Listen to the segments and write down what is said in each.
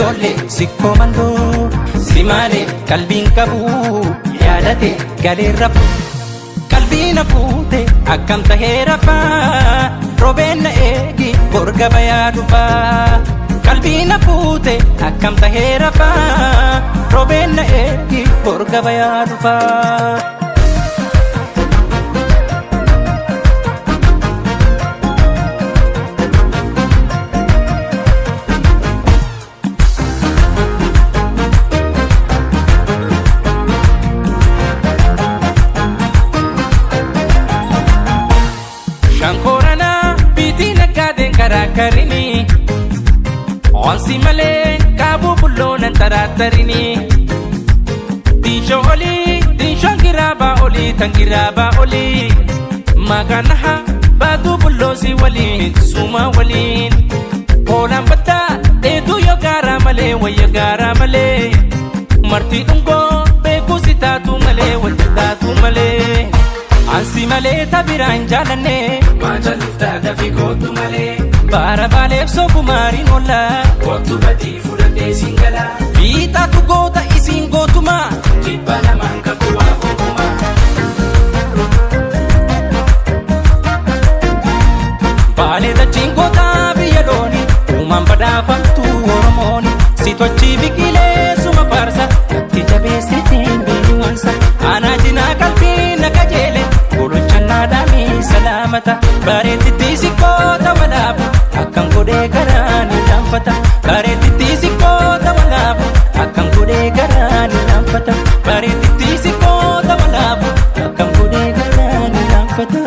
ijoollee sikkoo mandoo si malee qalbiin qabu yaadate galeerra qalbiin hafuute akkam tahee rafaa roobeen na eegi borga bayaa dhufaa qalbiin hafuute akkam tahee rafaa roobeen na eegi borga bayaa dhufaa. Shankorana biti naggaadeen karaakarini onsi malee kaabuu bulloonan taraatarini diinshoo olii diinshoon giraabaa olii tan giraabaa olii maqaanaha baaduu bulloosi waliin suuma waliin hoolaan baddaa dheeduu yoo gaaraa malee wayya gaaraa malee martii dhungoo beekuusi taatu malee wajji taatu malee. Ansi malee tabiraan jaalanne maajaluuf taata fi kootu malee baara baaleef sookumaariin oolla kootu badii fudhadhee siin gala fiixaatu goota isiin gootuma jibba lamaan kakkuwaa kookuma. Baalee dachiin gootaa biyya looni uumaan badhaafamtu Oromooni si tochii biqilee suma faarsa itti jabeessitiin biyyoonsa aanaa jinaa qalbii na qajeele. Daami salamata bareetti sikkoota walaabu akkam godhee garaan ilaanfata bareetti sikkoota walaabu akkam godhee garaan ilaanfata bareetti sikkoota walaabu akkam godhee garaan ilaanfata.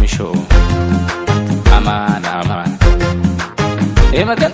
Misho aman aman. Makan